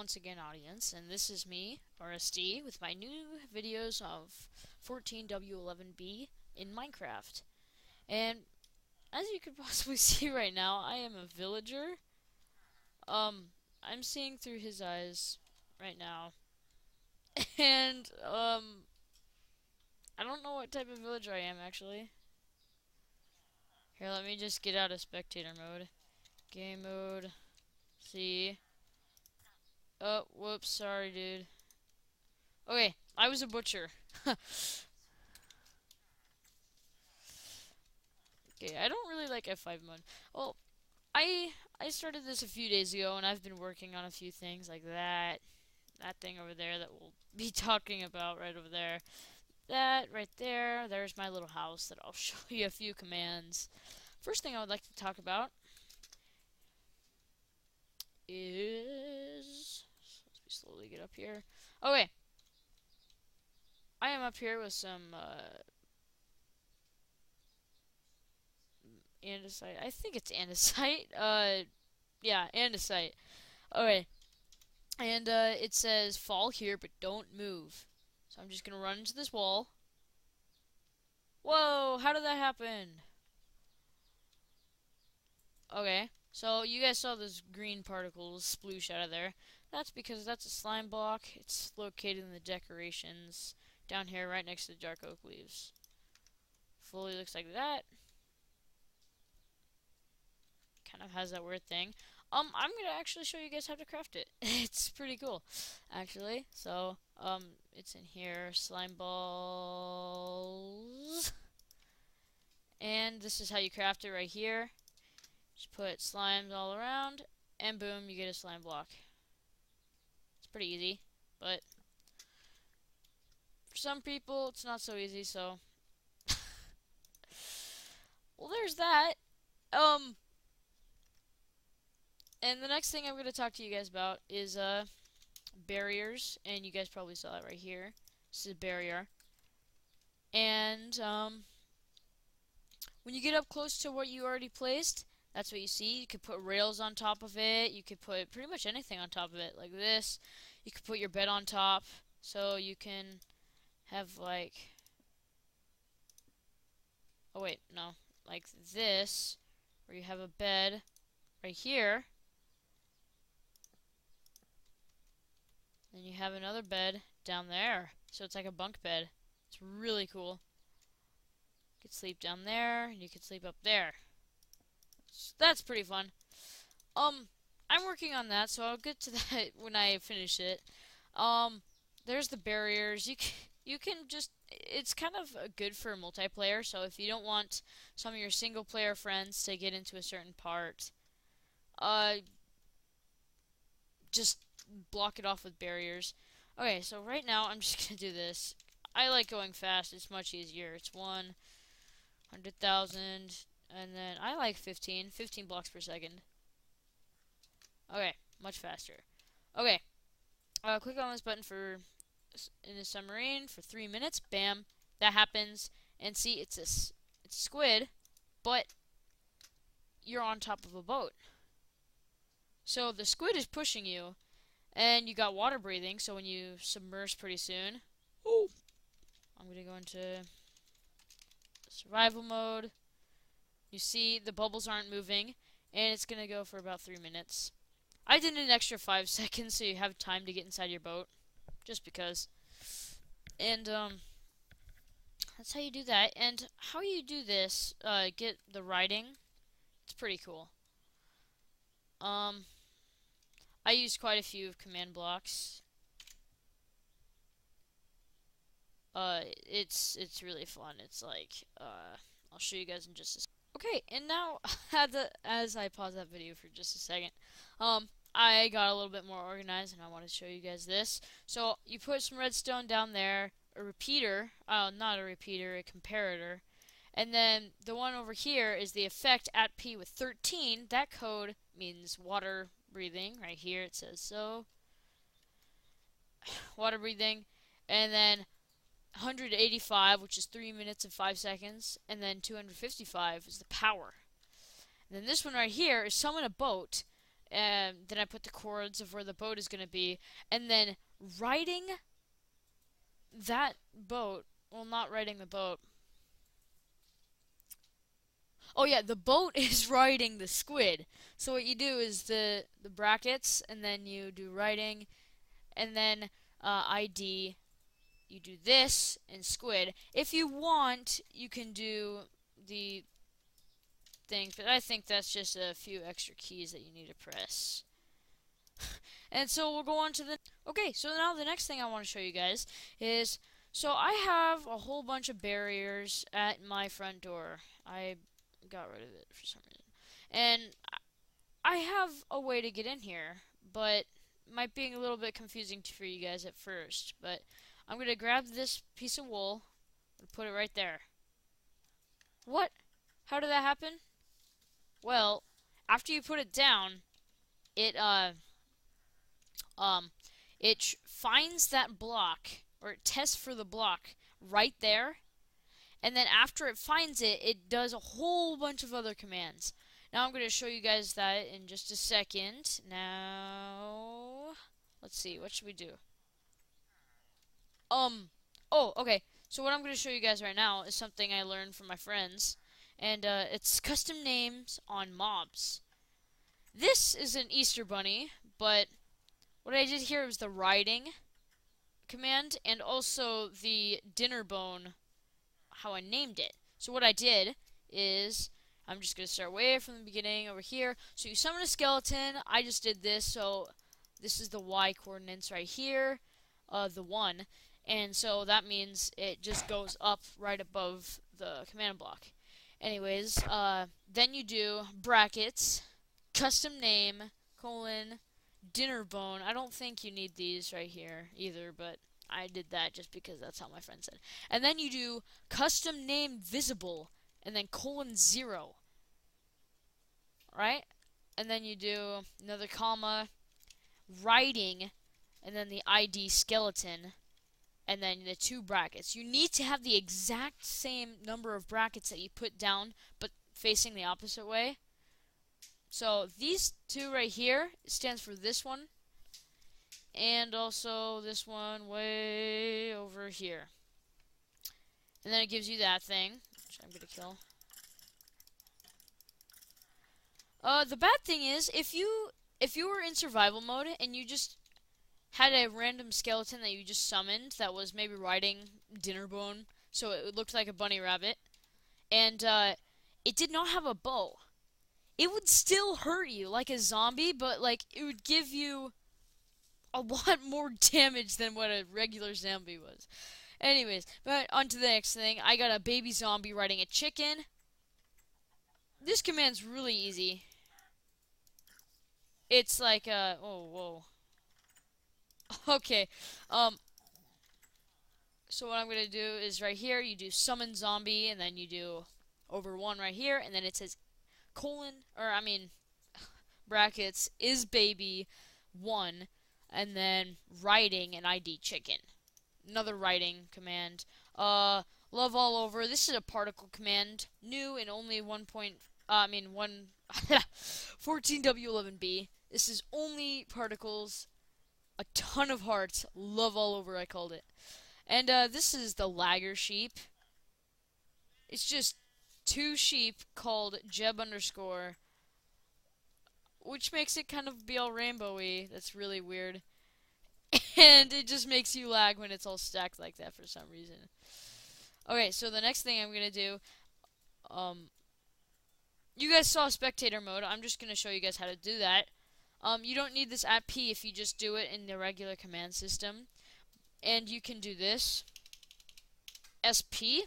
once again, audience, and this is me, RSD, with my new videos of 14W11B in Minecraft. And as you could possibly see right now, I am a villager. I'm seeing through his eyes right now. And, I don't know what type of villager I am, actually. Here, let me just get out of spectator mode. Game mode. See. Oh, whoops, sorry, dude. Okay, I was a butcher. Okay, I don't really like F5 mode. Well, I started this a few days ago, and I've been working on a few things like that thing over there that we'll be talking about right over there. That right there, there's my little house that I'll show you a few commands. First thing I would like to talk about is, let me slowly get up here. Okay, I am up here with some andesite. I think it's andesite. Yeah, andesite. Okay, and it says fall here, but don't move. So I'm just gonna run into this wall. Whoa! How did that happen? Okay, so you guys saw those green particles sploosh out of there. That's because that's a slime block. It's located in the decorations down here, right next to the dark oak leaves. Fully looks like that. Kind of has that weird thing. I'm gonna actually show you guys how to craft it. It's pretty cool, actually. So, it's in here, slime balls, and this is how you craft it right here. Just put slimes all around, and boom, you get a slime block. It's pretty easy, but for some people, it's not so easy. So, well, there's that. And the next thing I'm going to talk to you guys about is barriers, and you guys probably saw that right here. This is a barrier. And when you get up close to what you already placed, that's what you see. You could put rails on top of it. You could put pretty much anything on top of it, like this. You could put your bed on top, so you can have like, oh wait, no, like this, where you have a bed right here. Then you have another bed down there. So it's like a bunk bed. It's really cool. You could sleep down there, and you could sleep up there. So that's pretty fun. I'm working on that, so I'll get to that when I finish it. There's the barriers. You can just, it's kind of good for multiplayer, so if you don't want some of your single player friends to get into a certain part, just block it off with barriers. Okay, so right now I'm just gonna do this. I like going fast. It's much easier. It's 100,000, and then I like 15 blocks per second. Okay, much faster. Okay, click on this button for in a submarine for 3 minutes. Bam, that happens. And see, it's a squid, but you're on top of a boat. So the squid is pushing you, and you got water breathing, so when you submerge pretty soon, oh, I'm going to go into survival mode. You see the bubbles aren't moving, and it's going to go for about 3 minutes. I did an extra 5 seconds so you have time to get inside your boat, just because. And, that's how you do that. And how you do this, get the writing, it's pretty cool. I used quite a few command blocks. It's really fun. It's like, I'll show you guys in just a second. Okay, and now, as I pause that video for just a second, I got a little bit more organized, and I want to show you guys this. So, you put some redstone down there, a repeater, not a repeater, a comparator, and then the one over here is the effect at P with 13. That code means water breathing. Right here it says so. Water breathing. And then 185, which is 3 minutes and 5 seconds. And then 255 is the power. And then this one right here is summon a boat. then I put the coords of where the boat is going to be, and then riding that boat, well, not riding the boat. Oh yeah, the boat is riding the squid. So what you do is the brackets, and then you do riding, and then ID. You do this and squid. If you want, you can do the things, but I think that's just a few extra keys that you need to press. And so we'll go on to the... Okay, so now the next thing I want to show you guys is... So I have a whole bunch of barriers at my front door. I got rid of it for some reason. And I have a way to get in here, but it might be a little bit confusing for you guys at first. But I'm going to grab this piece of wool and put it right there. What? How did that happen? Well, after you put it down, it finds that block, or it tests for the block right there, and then after it finds it, it does a whole bunch of other commands. Now I'm going to show you guys that in just a second. Now, let's see, what should we do? Oh, okay. So what I'm going to show you guys right now is something I learned from my friends, and it's custom names on mobs. This is an Easter bunny, but what I did here was the riding command and also the dinner bone, how I named it. So what I did is, I'm just going to start way from the beginning over here. So you summon a skeleton, I just did this, so this is the Y coordinates right here, the 1. And so that means it just goes up right above the command block. Anyways, then you do brackets, custom name, colon, dinner bone. I don't think you need these right here either, but I did that just because that's how my friend said. And then you do custom name visible, and then colon 0. Right? And then you do another comma, writing, and then the ID skeleton, and then the 2 brackets. You need to have the exact same number of brackets that you put down, but facing the opposite way. So these 2 right here stands for this one, and also this one way over here. And then it gives you that thing, which I'm gonna kill. The bad thing is, if you were in survival mode and you just had a random skeleton that you just summoned that was maybe riding dinner bone, so it looked like a bunny rabbit, and it did not have a bow, it would still hurt you like a zombie, but like it would give you a lot more damage than what a regular zombie was. Anyways, but on to the next thing. I got a baby zombie riding a chicken. This command's really easy. It's like oh, whoa. Okay. So what I'm gonna do is right here you do summon zombie, and then you do over 1 right here, and then it says colon, or I mean brackets, is baby 1, and then writing and ID chicken. Another writing command. Love all over. This is a particle command, new and only 14W11B. This is only particles. A ton of hearts. Love all over, I called it. And this is the lagger sheep. It's just 2 sheep called Jeb underscore, which makes it kind of be all rainbowy. That's really weird. And it just makes you lag when it's all stacked like that for some reason. Okay, so the next thing I'm gonna do, you guys saw spectator mode. I'm just gonna show you guys how to do that. You don't need this at P if you just do it in the regular command system. And you can do this, SP,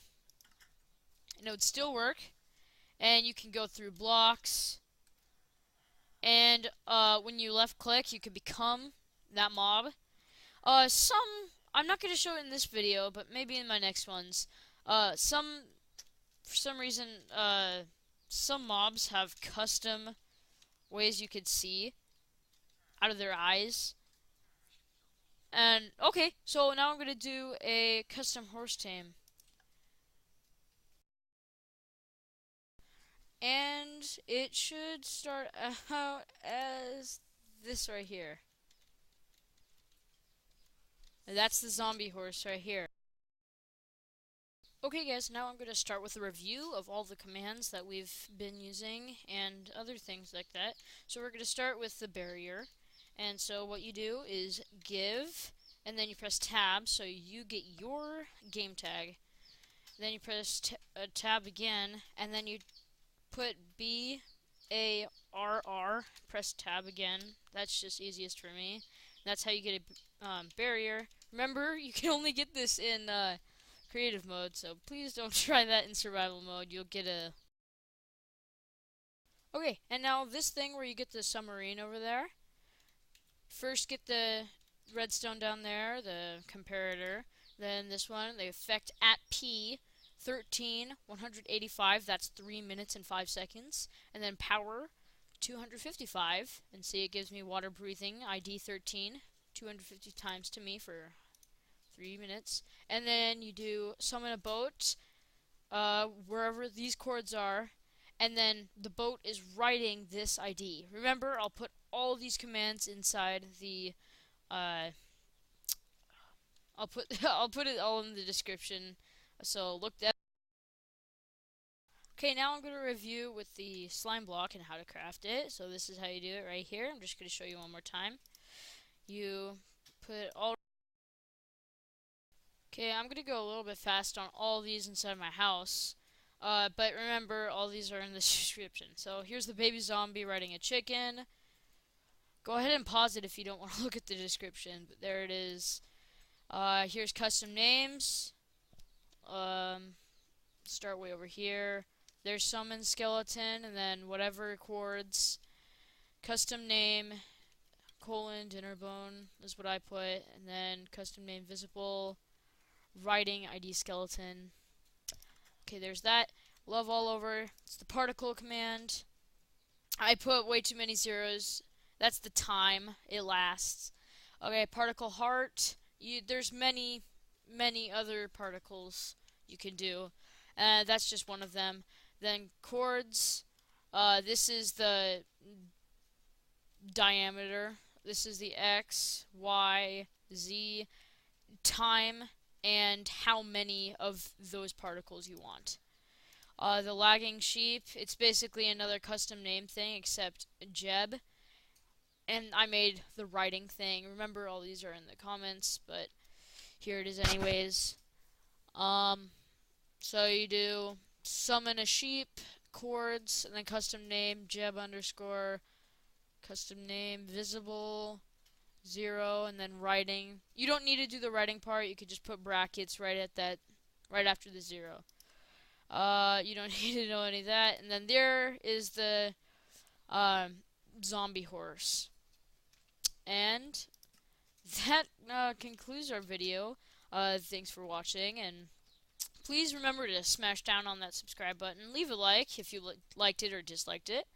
and it would still work. And you can go through blocks, and when you left click, you can become that mob. I'm not going to show it in this video, but maybe in my next ones. For some reason, some mobs have custom ways you could see out of their eyes. And, okay, so now I'm going to do a custom horse tame. And it should start out as this right here. That's the zombie horse right here. Okay guys, now I'm going to start with a review of all the commands that we've been using and other things like that. So we're going to start with the barrier. And so what you do is give, and then you press tab so you get your game tag. Then you press tab again, and then you put BARR, press tab again. That's just easiest for me. That's how you get a barrier. Remember, you can only get this in creative mode, so please don't try that in survival mode. You'll get a... Okay, and now this thing where you get the submarine over there. First get the redstone down there, the comparator. Then this one, the effect at P, 185, that's 3 minutes and 5 seconds. And then power, 255. And see, it gives me water breathing, ID 13, 250 times to me for 3 minutes. And then you do summon a boat, wherever these chords are, and then the boat is writing this ID. Remember, I'll put all of these commands inside the, I'll put I'll put it all in the description, so look that. Okay, now I'm going to review with the slime block and how to craft it. So this is how you do it right here. I'm just going to show you one more time. You put all... Okay, I'm going to go a little bit fast on all these inside my house. But remember, all these are in the description. So here's the baby zombie riding a chicken. Go ahead and pause it if you don't want to look at the description. But there it is. Here's custom names. Start way over here. There's summon skeleton, and then whatever chords. Custom name, dinner bone is what I put, and then custom name visible, writing ID skeleton. Okay, there's that. Love all over. It's the particle command. I put way too many zeros. That's the time it lasts. Okay, particle heart. There's many other particles you can do. That's just one of them. Then chords. This is the diameter. This is the X, Y, Z, time, and how many of those particles you want. The lagging sheep, it's basically another custom name thing except Jeb. And I made the writing thing. Remember, all these are in the comments, but here it is anyways. So you do summon a sheep, chords, and then custom name, Jeb underscore, custom name, visible, 0, and then writing. You don't need to do the writing part, you could just put brackets right at that, right after the 0. You don't need to know any of that. And then there is the zombie horse. And that concludes our video. Thanks for watching, and please remember to smash down on that subscribe button. Leave a like if you liked it or disliked it.